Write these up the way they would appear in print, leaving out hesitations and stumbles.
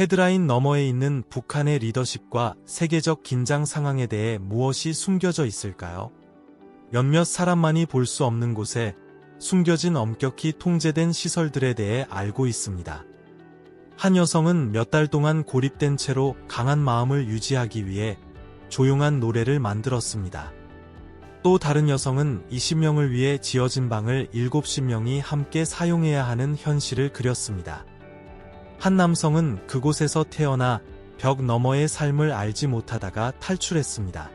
헤드라인 너머에 있는 북한의 리더십과 세계적 긴장 상황에 대해 무엇이 숨겨져 있을까요? 몇몇 사람만이 볼 수 없는 곳에 숨겨진 엄격히 통제된 시설들에 대해 알고 있습니다. 한 여성은 몇 달 동안 고립된 채로 강한 마음을 유지하기 위해 조용한 노래를 만들었습니다. 또 다른 여성은 20명을 위해 지어진 방을 7명이 함께 사용해야 하는 현실을 그렸습니다. 한 남성은 그곳에서 태어나 벽 너머의 삶을 알지 못하다가 탈출했습니다.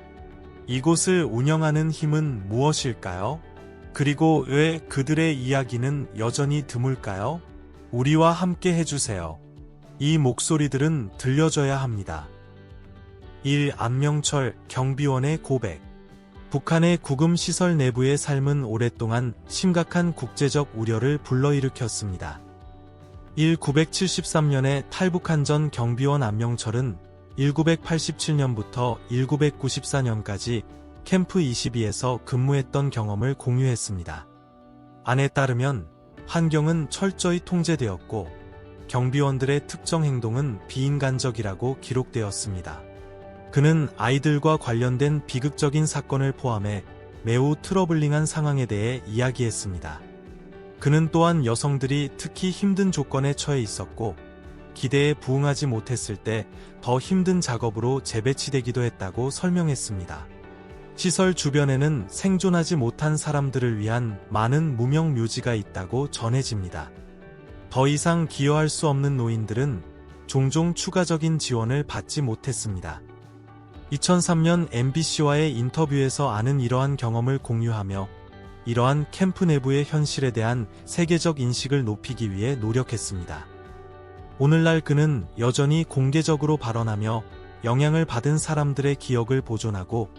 이곳을 운영하는 힘은 무엇일까요? 그리고 왜 그들의 이야기는 여전히 드물까요? 우리와 함께 해주세요. 이 목소리들은 들려줘야 합니다. 1. 안명철 경비원의 고백. 북한의 구금시설 내부의 삶은 오랫동안 심각한 국제적 우려를 불러일으켰습니다. 1973년에 탈북한 전 경비원 안명철은 1987년부터 1994년까지 캠프 22에서 근무했던 경험을 공유했습니다. 안에 따르면 환경은 철저히 통제되었고 경비원들의 특정 행동은 비인간적이라고 기록되었습니다. 그는 아이들과 관련된 비극적인 사건을 포함해 매우 트러블링한 상황에 대해 이야기했습니다. 그는 또한 여성들이 특히 힘든 조건에 처해 있었고 기대에 부응하지 못했을 때 더 힘든 작업으로 재배치되기도 했다고 설명했습니다. 시설 주변에는 생존하지 못한 사람들을 위한 많은 무명 묘지가 있다고 전해집니다. 더 이상 기여할 수 없는 노인들은 종종 추가적인 지원을 받지 못했습니다. 2003년 MBC와의 인터뷰에서 아는 이러한 경험을 공유하며 이러한 캠프 내부의 현실에 대한 세계적 인식을 높이기 위해 노력했습니다. 오늘날 그는 여전히 공개적으로 발언하며 영향을 받은 사람들의 기억을 보존하고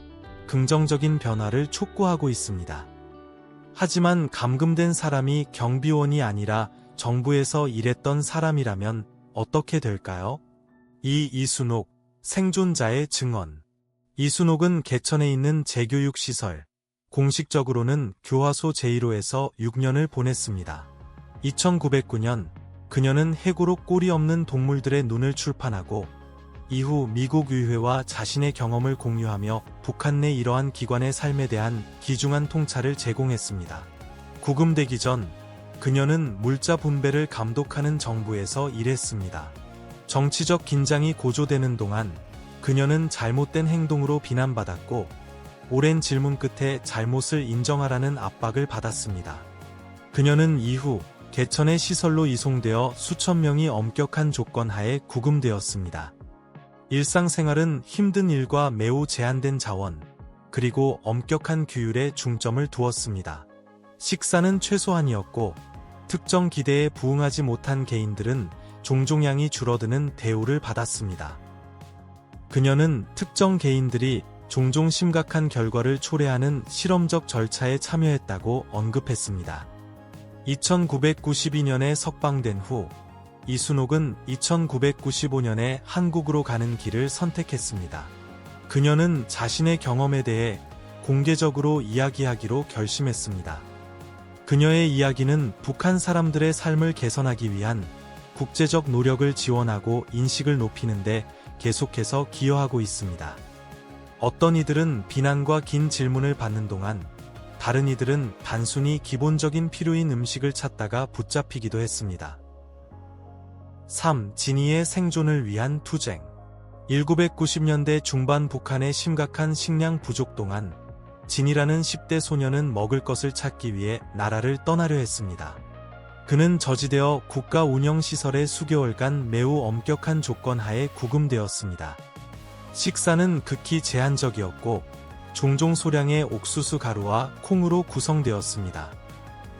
긍정적인 변화를 촉구하고 있습니다. 하지만 감금된 사람이 경비원이 아니라 정부에서 일했던 사람이라면 어떻게 될까요? 2. 이순옥, 생존자의 증언. 이순옥은 개천에 있는 재교육시설, 공식적으로는 교화소 제1호에서 6년을 보냈습니다. 2909년, 그녀는 해고로 꼬리 없는 동물들의 눈을 출판하고 이후 미국 의회와 자신의 경험을 공유하며 북한 내 이러한 기관의 삶에 대한 귀중한 통찰을 제공했습니다. 구금되기 전 그녀는 물자 분배를 감독하는 정부에서 일했습니다. 정치적 긴장이 고조되는 동안 그녀는 잘못된 행동으로 비난받았고 오랜 질문 끝에 잘못을 인정하라는 압박을 받았습니다. 그녀는 이후 개천의 시설로 이송되어 수천 명이 엄격한 조건 하에 구금되었습니다. 일상생활은 힘든 일과 매우 제한된 자원, 그리고 엄격한 규율에 중점을 두었습니다. 식사는 최소한이었고 특정 기대에 부응하지 못한 개인들은 종종량이 줄어드는 대우를 받았습니다. 그녀는 특정 개인들이 종종 심각한 결과를 초래하는 실험적 절차에 참여했다고 언급했습니다. 2992년에 석방된 후 이순옥은 2995년에 한국으로 가는 길을 선택했습니다. 그녀는 자신의 경험에 대해 공개적으로 이야기하기로 결심했습니다. 그녀의 이야기는 북한 사람들의 삶을 개선하기 위한 국제적 노력을 지원하고 인식을 높이는 데 계속해서 기여하고 있습니다. 어떤 이들은 비난과 긴 질문을 받는 동안 다른 이들은 단순히 기본적인 필요인 음식을 찾다가 붙잡히기도 했습니다. 3. 진이의 생존을 위한 투쟁. 1990년대 중반 북한의 심각한 식량 부족 동안 진이라는 10대 소녀는 먹을 것을 찾기 위해 나라를 떠나려 했습니다. 그는 저지되어 국가 운영시설에 수개월간 매우 엄격한 조건 하에 구금되었습니다. 식사는 극히 제한적이었고 종종 소량의 옥수수 가루와 콩으로 구성되었습니다.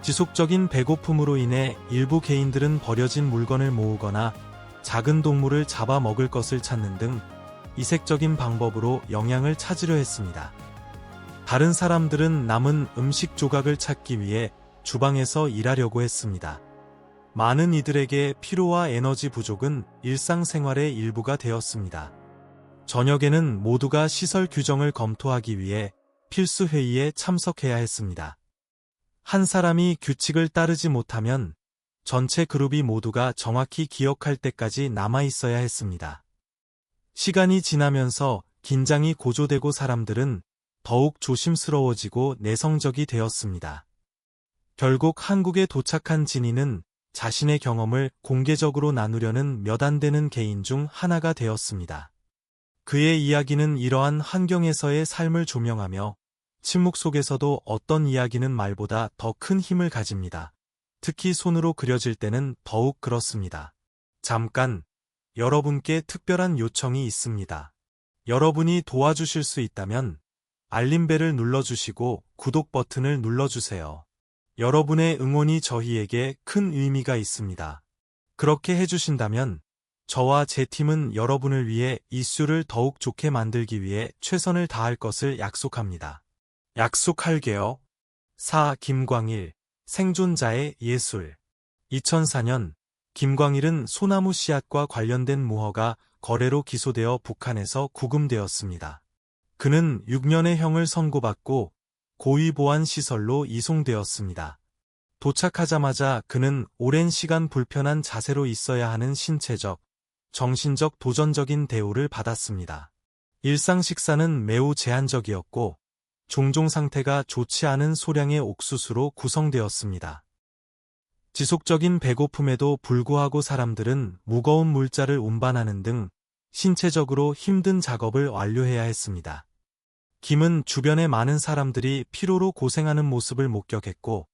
지속적인 배고픔으로 인해 일부 개인들은 버려진 물건을 모으거나 작은 동물을 잡아 먹을 것을 찾는 등 이색적인 방법으로 영양을 찾으려 했습니다. 다른 사람들은 남은 음식 조각을 찾기 위해 주방에서 일하려고 했습니다. 많은 이들에게 피로와 에너지 부족은 일상생활의 일부가 되었습니다. 저녁에는 모두가 시설 규정을 검토하기 위해 필수 회의에 참석해야 했습니다. 한 사람이 규칙을 따르지 못하면 전체 그룹이 모두가 정확히 기억할 때까지 남아 있어야 했습니다. 시간이 지나면서 긴장이 고조되고 사람들은 더욱 조심스러워지고 내성적이 되었습니다. 결국 한국에 도착한 진이는 자신의 경험을 공개적으로 나누려는 몇 안 되는 개인 중 하나가 되었습니다. 그의 이야기는 이러한 환경에서의 삶을 조명하며 침묵 속에서도 어떤 이야기는 말보다 더 큰 힘을 가집니다. 특히 손으로 그려질 때는 더욱 그렇습니다. 잠깐, 여러분께 특별한 요청이 있습니다. 여러분이 도와주실 수 있다면 알림벨을 눌러주시고 구독 버튼을 눌러주세요. 여러분의 응원이 저희에게 큰 의미가 있습니다. 그렇게 해주신다면 저와 제 팀은 여러분을 위해 이슈를 더욱 좋게 만들기 위해 최선을 다할 것을 약속합니다. 약속할게요. 4. 김광일, 생존자의 예술. 2004년, 김광일은 소나무 씨앗과 관련된 무허가 거래로 기소되어 북한에서 구금되었습니다. 그는 6년의 형을 선고받고 고위보안시설로 이송되었습니다. 도착하자마자 그는 오랜 시간 불편한 자세로 있어야 하는 신체적, 정신적 도전적인 대우를 받았습니다. 일상 식사는 매우 제한적이었고 종종 상태가 좋지 않은 소량의 옥수수로 구성되었습니다. 지속적인 배고픔에도 불구하고 사람들은 무거운 물자를 운반하는 등 신체적으로 힘든 작업을 완료해야 했습니다. 김은 주변의 많은 사람들이 피로로 고생하는 모습을 목격했고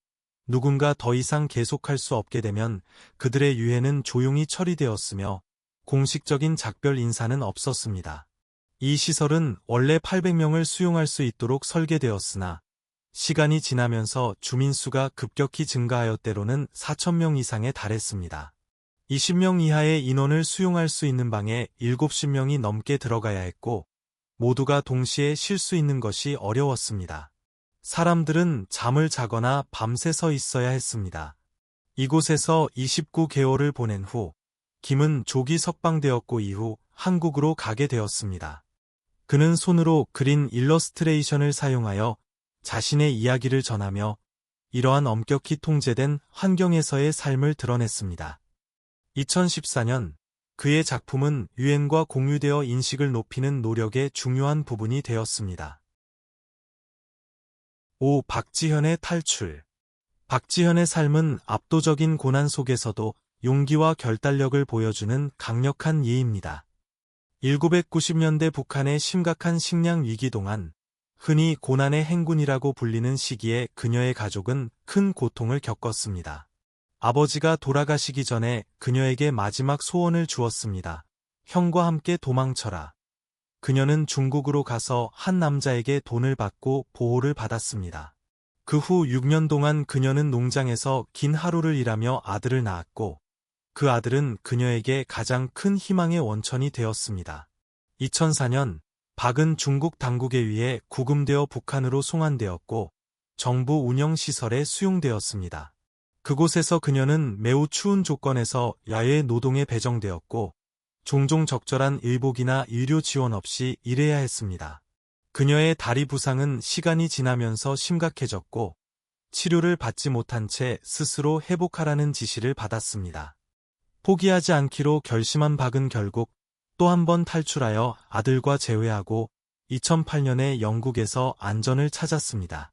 누군가 더 이상 계속할 수 없게 되면 그들의 유해는 조용히 처리되었으며 공식적인 작별 인사는 없었습니다. 이 시설은 원래 800명을 수용할 수 있도록 설계되었으나 시간이 지나면서 주민수가 급격히 증가하여 때로는 4,000명 이상에 달했습니다. 20명 이하의 인원을 수용할 수 있는 방에 70명이 넘게 들어가야 했고 모두가 동시에 쉴 수 있는 것이 어려웠습니다. 사람들은 잠을 자거나 밤새 서 있어야 했습니다. 이곳에서 29개월을 보낸 후 김은 조기 석방되었고 이후 한국으로 가게 되었습니다. 그는 손으로 그린 일러스트레이션을 사용하여 자신의 이야기를 전하며 이러한 엄격히 통제된 환경에서의 삶을 드러냈습니다. 2014년 그의 작품은 유엔과 공유되어 인식을 높이는 노력의 중요한 부분이 되었습니다. 5. 박지현의 탈출. 박지현의 삶은 압도적인 고난 속에서도 용기와 결단력을 보여주는 강력한 예입니다. 1990년대 북한의 심각한 식량 위기 동안 흔히 고난의 행군이라고 불리는 시기에 그녀의 가족은 큰 고통을 겪었습니다. 아버지가 돌아가시기 전에 그녀에게 마지막 소원을 주었습니다. 형과 함께 도망쳐라. 그녀는 중국으로 가서 한 남자에게 돈을 받고 보호를 받았습니다. 그 후 6년 동안 그녀는 농장에서 긴 하루를 일하며 아들을 낳았고 그 아들은 그녀에게 가장 큰 희망의 원천이 되었습니다. 2004년 박은 중국 당국에 의해 구금되어 북한으로 송환되었고 정부 운영시설에 수용되었습니다. 그곳에서 그녀는 매우 추운 조건에서 야외 노동에 배정되었고 종종 적절한 의복이나 의료 지원 없이 일해야 했습니다. 그녀의 다리 부상은 시간이 지나면서 심각해졌고 치료를 받지 못한 채 스스로 회복하라는 지시를 받았습니다. 포기하지 않기로 결심한 박은 결국 또 한 번 탈출하여 아들과 재회하고 2008년에 영국에서 안전을 찾았습니다.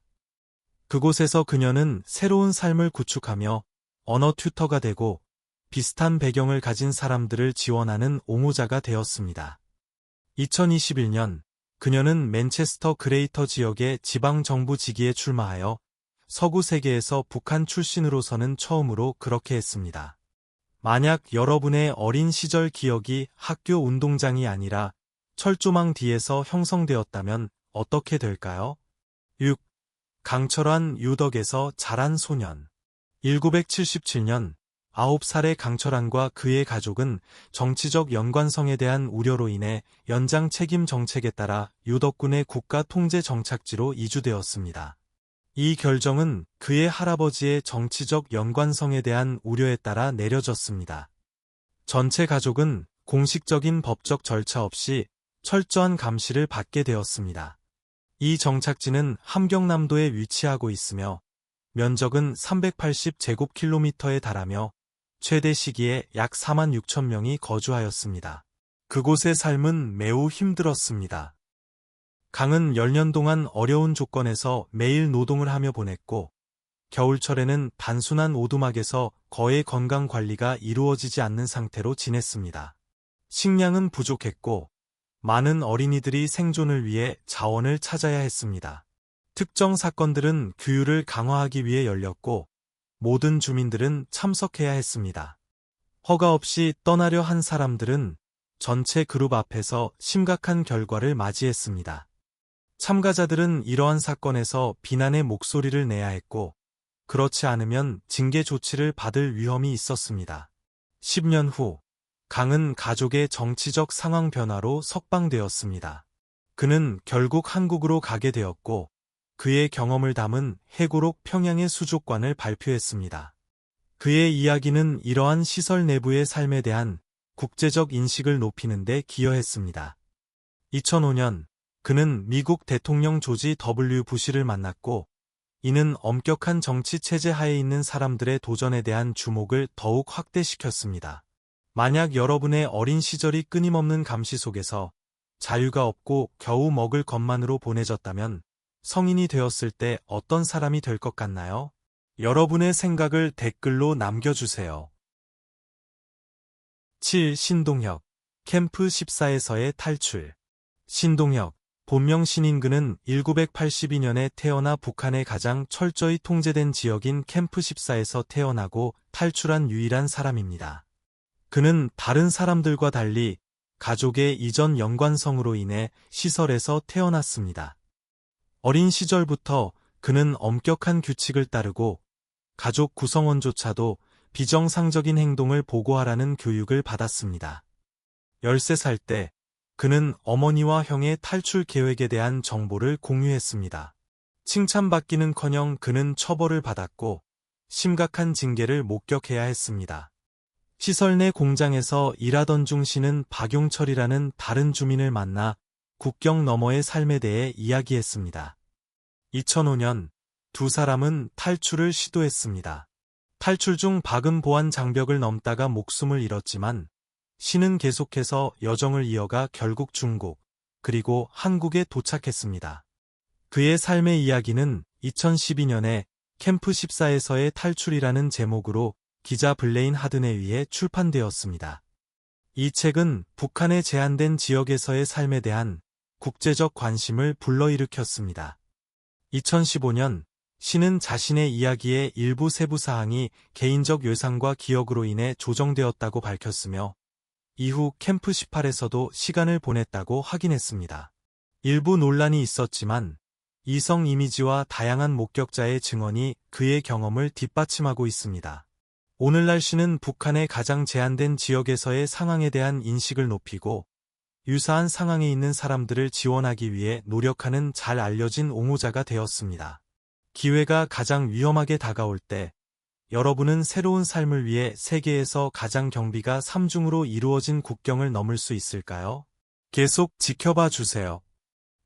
그곳에서 그녀는 새로운 삶을 구축하며 언어 튜터가 되고 비슷한 배경을 가진 사람들을 지원하는 옹호자가 되었습니다. 2021년 그녀는 맨체스터 그레이터 지역의 지방정부 직위에 출마하여 서구 세계에서 북한 출신으로서는 처음으로 그렇게 했습니다. 만약 여러분의 어린 시절 기억이 학교 운동장이 아니라 철조망 뒤에서 형성되었다면 어떻게 될까요? 6. 강철환 유덕에서 자란 소년. 1977년 9살의 강철환과 그의 가족은 정치적 연관성에 대한 우려로 인해 연장 책임 정책에 따라 유덕군의 국가 통제 정착지로 이주되었습니다. 이 결정은 그의 할아버지의 정치적 연관성에 대한 우려에 따라 내려졌습니다. 전체 가족은 공식적인 법적 절차 없이 철저한 감시를 받게 되었습니다. 이 정착지는 함경남도에 위치하고 있으며 면적은 380제곱킬로미터에 달하며 최대 시기에 약 4만 6천 명이 거주하였습니다. 그곳의 삶은 매우 힘들었습니다. 강은 10년 동안 어려운 조건에서 매일 노동을 하며 보냈고, 겨울철에는 단순한 오두막에서 거의 건강 관리가 이루어지지 않는 상태로 지냈습니다. 식량은 부족했고, 많은 어린이들이 생존을 위해 자원을 찾아야 했습니다. 특정 사건들은 규율을 강화하기 위해 열렸고, 모든 주민들은 참석해야 했습니다. 허가 없이 떠나려 한 사람들은 전체 그룹 앞에서 심각한 결과를 맞이했습니다. 참가자들은 이러한 사건에서 비난의 목소리를 내야 했고, 그렇지 않으면 징계 조치를 받을 위험이 있었습니다. 10년 후, 강은 가족의 정치적 상황 변화로 석방되었습니다. 그는 결국 한국으로 가게 되었고, 그의 경험을 담은 해고록 평양의 수족관을 발표했습니다. 그의 이야기는 이러한 시설 내부의 삶에 대한 국제적 인식을 높이는 데 기여했습니다. 2005년, 그는 미국 대통령 조지 W. 부시를 만났고, 이는 엄격한 정치 체제 하에 있는 사람들의 도전에 대한 주목을 더욱 확대시켰습니다. 만약 여러분의 어린 시절이 끊임없는 감시 속에서 자유가 없고 겨우 먹을 것만으로 보내졌다면 성인이 되었을 때 어떤 사람이 될 것 같나요? 여러분의 생각을 댓글로 남겨주세요. 7. 신동혁, 캠프 14에서의 탈출. 신동혁, 본명 신인근은 1982년에 태어나 북한의 가장 철저히 통제된 지역인 캠프 14에서 태어나고 탈출한 유일한 사람입니다. 그는 다른 사람들과 달리 가족의 이전 연관성으로 인해 시설에서 태어났습니다. 어린 시절부터 그는 엄격한 규칙을 따르고 가족 구성원조차도 비정상적인 행동을 보고하라는 교육을 받았습니다. 13살 때 그는 어머니와 형의 탈출 계획에 대한 정보를 공유했습니다. 칭찬받기는커녕 그는 처벌을 받았고 심각한 징계를 목격해야 했습니다. 시설 내 공장에서 일하던 중 씨는 박용철이라는 다른 주민을 만나 국경 너머의 삶에 대해 이야기했습니다. 2005년 두 사람은 탈출을 시도했습니다. 탈출 중 박은 보안 장벽을 넘다가 목숨을 잃었지만 씨는 계속해서 여정을 이어가 결국 중국, 그리고 한국에 도착했습니다. 그의 삶의 이야기는 2012년에 캠프 14에서의 탈출이라는 제목으로 기자 블레인 하든에 의해 출판되었습니다. 이 책은 북한의 제한된 지역에서의 삶에 대한 국제적 관심을 불러일으켰습니다. 2015년 씨는 자신의 이야기의 일부 세부 사항이 개인적 요상과 기억으로 인해 조정되었다고 밝혔으며 이후 캠프 18에서도 시간을 보냈다고 확인했습니다. 일부 논란이 있었지만 이성 이미지와 다양한 목격자의 증언이 그의 경험을 뒷받침하고 있습니다. 오늘날 씨는 북한의 가장 제한된 지역에서의 상황에 대한 인식을 높이고 유사한 상황에 있는 사람들을 지원하기 위해 노력하는 잘 알려진 옹호자가 되었습니다. 기회가 가장 위험하게 다가올 때 여러분은 새로운 삶을 위해 세계에서 가장 경비가 3중으로 이루어진 국경을 넘을 수 있을까요? 계속 지켜봐 주세요.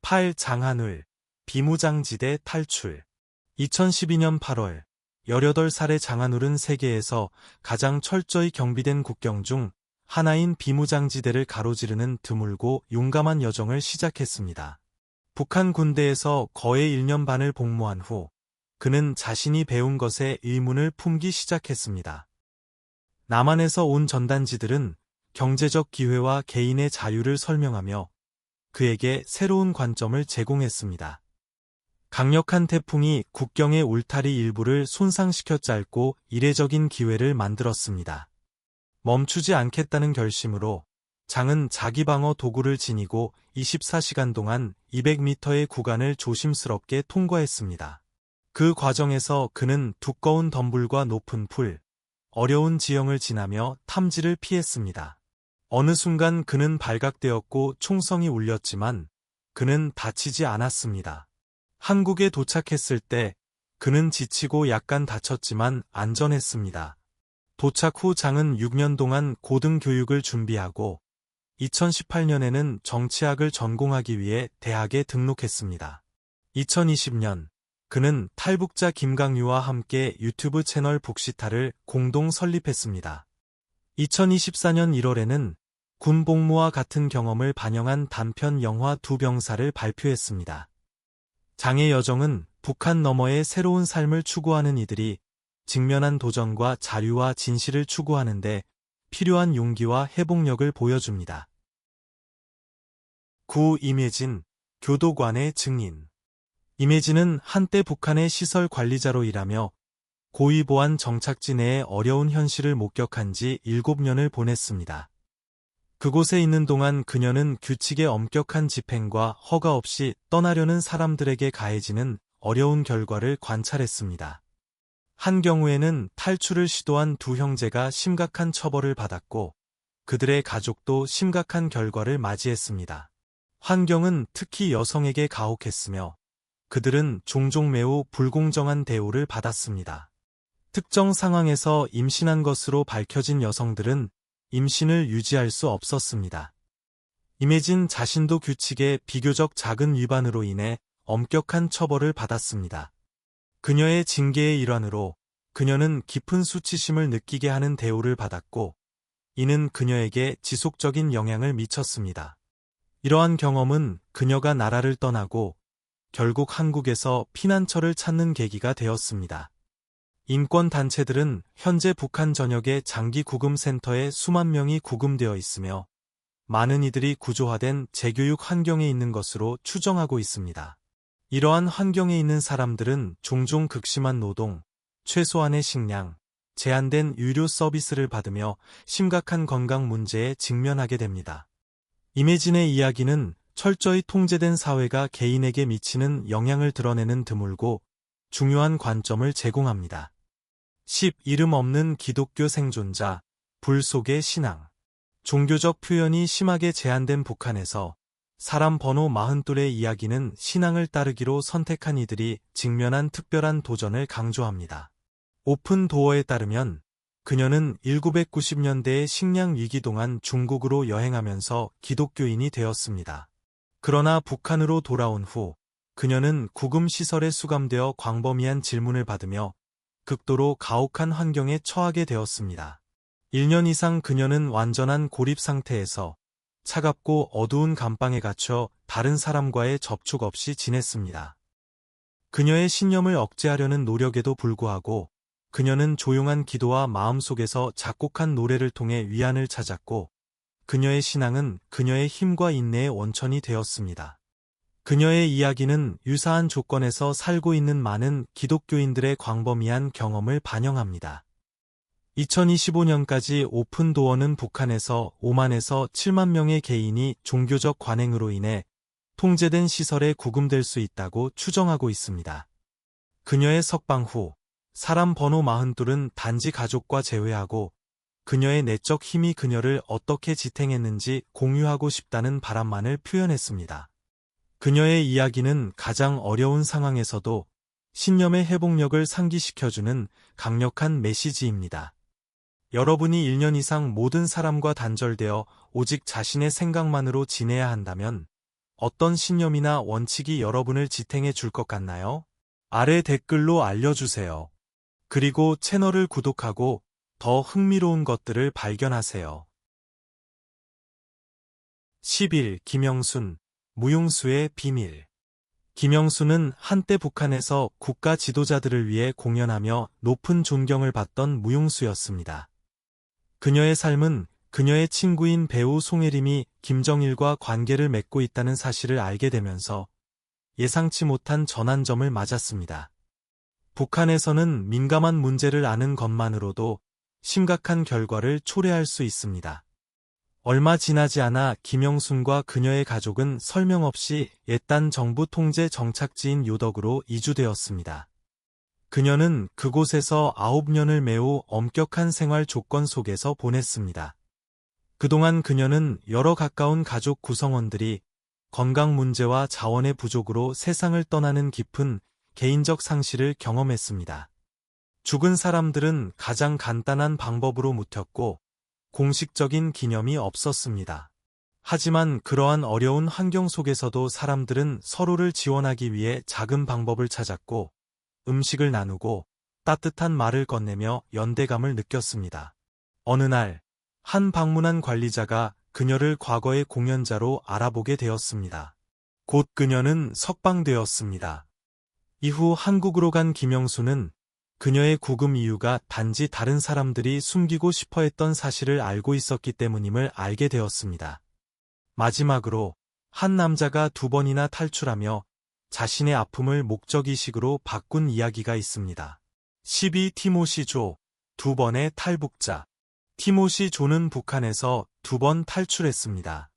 8. 장한울, 비무장지대 탈출. 2012년 8월, 18살의 장한울은 세계에서 가장 철저히 경비된 국경 중 하나인 비무장지대를 가로지르는 드물고 용감한 여정을 시작했습니다. 북한 군대에서 거의 1년 반을 복무한 후 그는 자신이 배운 것에 의문을 품기 시작했습니다. 남한에서 온 전단지들은 경제적 기회와 개인의 자유를 설명하며 그에게 새로운 관점을 제공했습니다. 강력한 태풍이 국경의 울타리 일부를 손상시켜 짧고 이례적인 기회를 만들었습니다. 멈추지 않겠다는 결심으로 장은 자기방어 도구를 지니고 24시간 동안 200m의 구간을 조심스럽게 통과했습니다. 그 과정에서 그는 두꺼운 덤불과 높은 풀, 어려운 지형을 지나며 탐지를 피했습니다. 어느 순간 그는 발각되었고 총성이 울렸지만 그는 다치지 않았습니다. 한국에 도착했을 때 그는 지치고 약간 다쳤지만 안전했습니다. 도착 후 장은 6년 동안 고등교육을 준비하고 2018년에는 정치학을 전공하기 위해 대학에 등록했습니다. 2020년 그는 탈북자 김강유와 함께 유튜브 채널 북시타를 공동 설립했습니다. 2024년 1월에는 군 복무와 같은 경험을 반영한 단편 영화 두 병사를 발표했습니다. 장의 여정은 북한 너머의 새로운 삶을 추구하는 이들이 직면한 도전과 자유와 진실을 추구하는데 필요한 용기와 회복력을 보여줍니다. 9. 임혜진, 교도관의 증인. 임혜진은 한때 북한의 시설 관리자로 일하며 고위 보안 정착지 내의 어려운 현실을 목격한 지 7년을 보냈습니다. 그곳에 있는 동안 그녀는 규칙의 엄격한 집행과 허가 없이 떠나려는 사람들에게 가해지는 어려운 결과를 관찰했습니다. 한 경우에는 탈출을 시도한 두 형제가 심각한 처벌을 받았고 그들의 가족도 심각한 결과를 맞이했습니다. 환경은 특히 여성에게 가혹했으며 그들은 종종 매우 불공정한 대우를 받았습니다. 특정 상황에서 임신한 것으로 밝혀진 여성들은 임신을 유지할 수 없었습니다. 임혜진 자신도 규칙의 비교적 작은 위반으로 인해 엄격한 처벌을 받았습니다. 그녀의 징계의 일환으로 그녀는 깊은 수치심을 느끼게 하는 대우를 받았고 이는 그녀에게 지속적인 영향을 미쳤습니다. 이러한 경험은 그녀가 나라를 떠나고 결국 한국에서 피난처를 찾는 계기가 되었습니다. 인권단체들은 현재 북한 전역의 장기 구금센터에 수만 명이 구금되어 있으며 많은 이들이 구조화된 재교육 환경에 있는 것으로 추정하고 있습니다. 이러한 환경에 있는 사람들은 종종 극심한 노동, 최소한의 식량, 제한된 의료 서비스를 받으며 심각한 건강 문제에 직면하게 됩니다. 임혜진의 이야기는 철저히 통제된 사회가 개인에게 미치는 영향을 드러내는 드물고 중요한 관점을 제공합니다. 10. 이름 없는 기독교 생존자, 불 속의 신앙. 종교적 표현이 심하게 제한된 북한에서 사람 번호 42의 이야기는 신앙을 따르기로 선택한 이들이 직면한 특별한 도전을 강조합니다. 오픈 도어에 따르면 그녀는 1990년대의 식량 위기 동안 중국으로 여행하면서 기독교인이 되었습니다. 그러나 북한으로 돌아온 후 그녀는 구금시설에 수감되어 광범위한 질문을 받으며 극도로 가혹한 환경에 처하게 되었습니다. 1년 이상 그녀는 완전한 고립 상태에서 차갑고 어두운 감방에 갇혀 다른 사람과의 접촉 없이 지냈습니다. 그녀의 신념을 억제하려는 노력에도 불구하고 그녀는 조용한 기도와 마음속에서 작곡한 노래를 통해 위안을 찾았고 그녀의 신앙은 그녀의 힘과 인내의 원천이 되었습니다. 그녀의 이야기는 유사한 조건에서 살고 있는 많은 기독교인들의 광범위한 경험을 반영합니다. 2025년까지 오픈도어는 북한에서 5만에서 7만 명의 개인이 종교적 관행으로 인해 통제된 시설에 구금될 수 있다고 추정하고 있습니다. 그녀의 석방 후 사람 번호 42은 단지 가족과 재회하고 그녀의 내적 힘이 그녀를 어떻게 지탱했는지 공유하고 싶다는 바람만을 표현했습니다. 그녀의 이야기는 가장 어려운 상황에서도 신념의 회복력을 상기시켜주는 강력한 메시지입니다. 여러분이 1년 이상 모든 사람과 단절되어 오직 자신의 생각만으로 지내야 한다면 어떤 신념이나 원칙이 여러분을 지탱해 줄 것 같나요? 아래 댓글로 알려주세요. 그리고 채널을 구독하고 더 흥미로운 것들을 발견하세요. 11. 김영순, 무용수의 비밀. 김영순은 한때 북한에서 국가 지도자들을 위해 공연하며 높은 존경을 받던 무용수였습니다. 그녀의 삶은 그녀의 친구인 배우 송혜림이 김정일과 관계를 맺고 있다는 사실을 알게 되면서 예상치 못한 전환점을 맞았습니다. 북한에서는 민감한 문제를 아는 것만으로도 심각한 결과를 초래할 수 있습니다. 얼마 지나지 않아 김영순과 그녀의 가족은 설명 없이 옛단 정부 통제 정착지인 요덕으로 이주되었습니다. 그녀는 그곳에서 9년을 매우 엄격한 생활 조건 속에서 보냈습니다. 그동안 그녀는 여러 가까운 가족 구성원들이 건강 문제와 자원의 부족으로 세상을 떠나는 깊은 개인적 상실을 경험했습니다. 죽은 사람들은 가장 간단한 방법으로 묻혔고 공식적인 기념이 없었습니다. 하지만 그러한 어려운 환경 속에서도 사람들은 서로를 지원하기 위해 작은 방법을 찾았고 음식을 나누고 따뜻한 말을 건네며 연대감을 느꼈습니다. 어느 날, 한 방문한 관리자가 그녀를 과거의 공연자로 알아보게 되었습니다. 곧 그녀는 석방되었습니다. 이후 한국으로 간 김영수는 그녀의 구금 이유가 단지 다른 사람들이 숨기고 싶어 했던 사실을 알고 있었기 때문임을 알게 되었습니다. 마지막으로 한 남자가 2번이나 탈출하며 자신의 아픔을 목적의식으로 바꾼 이야기가 있습니다. 12 티모시 조, 2번의 탈북자. 티모시 조는 북한에서 2번 탈출했습니다.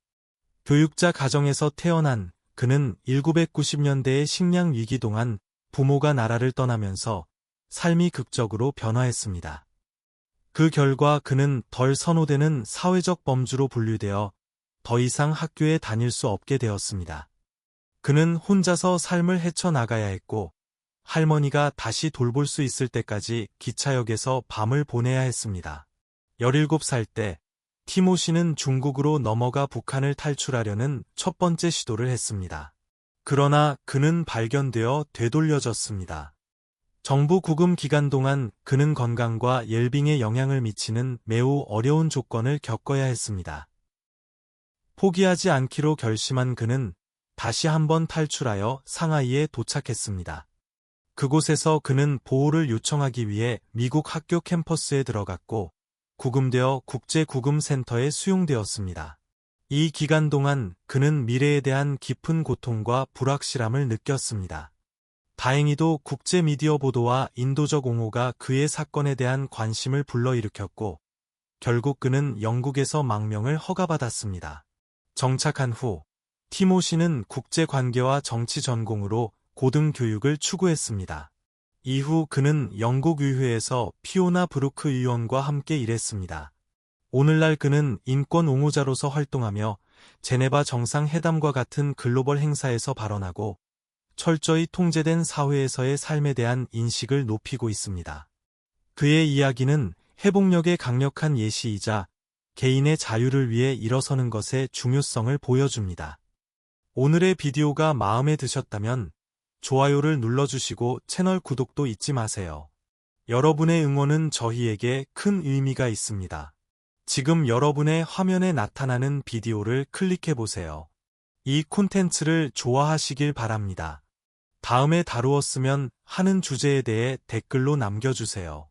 교육자 가정에서 태어난 그는 1990년대의 식량 위기 동안 부모가 나라를 떠나면서 삶이 극적으로 변화했습니다. 그 결과 그는 덜 선호되는 사회적 범주로 분류되어 더 이상 학교에 다닐 수 없게 되었습니다. 그는 혼자서 삶을 헤쳐나가야 했고 할머니가 다시 돌볼 수 있을 때까지 기차역에서 밤을 보내야 했습니다. 17살 때 티모시는 중국으로 넘어가 북한을 탈출하려는 첫 번째 시도를 했습니다. 그러나 그는 발견되어 되돌려졌습니다. 정부 구금 기간 동안 그는 건강과 웰빙에 영향을 미치는 매우 어려운 조건을 겪어야 했습니다. 포기하지 않기로 결심한 그는 다시 한번 탈출하여 상하이에 도착했습니다. 그곳에서 그는 보호를 요청하기 위해 미국 학교 캠퍼스에 들어갔고 구금되어 국제구금센터에 수용되었습니다. 이 기간 동안 그는 미래에 대한 깊은 고통과 불확실함을 느꼈습니다. 다행히도 국제 미디어 보도와 인도적 옹호가 그의 사건에 대한 관심을 불러일으켰고 결국 그는 영국에서 망명을 허가받았습니다. 정착한 후 티모시는 국제관계와 정치 전공으로 고등교육을 추구했습니다. 이후 그는 영국 의회에서 피오나 브루크 의원과 함께 일했습니다. 오늘날 그는 인권 옹호자로서 활동하며 제네바 정상회담과 같은 글로벌 행사에서 발언하고 철저히 통제된 사회에서의 삶에 대한 인식을 높이고 있습니다. 그의 이야기는 회복력의 강력한 예시이자 개인의 자유를 위해 일어서는 것의 중요성을 보여줍니다. 오늘의 비디오가 마음에 드셨다면 좋아요를 눌러주시고 채널 구독도 잊지 마세요. 여러분의 응원은 저희에게 큰 의미가 있습니다. 지금 여러분의 화면에 나타나는 비디오를 클릭해보세요. 이 콘텐츠를 좋아하시길 바랍니다. 다음에 다루었으면 하는 주제에 대해 댓글로 남겨주세요.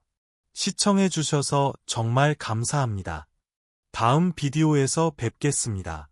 시청해주셔서 정말 감사합니다. 다음 비디오에서 뵙겠습니다.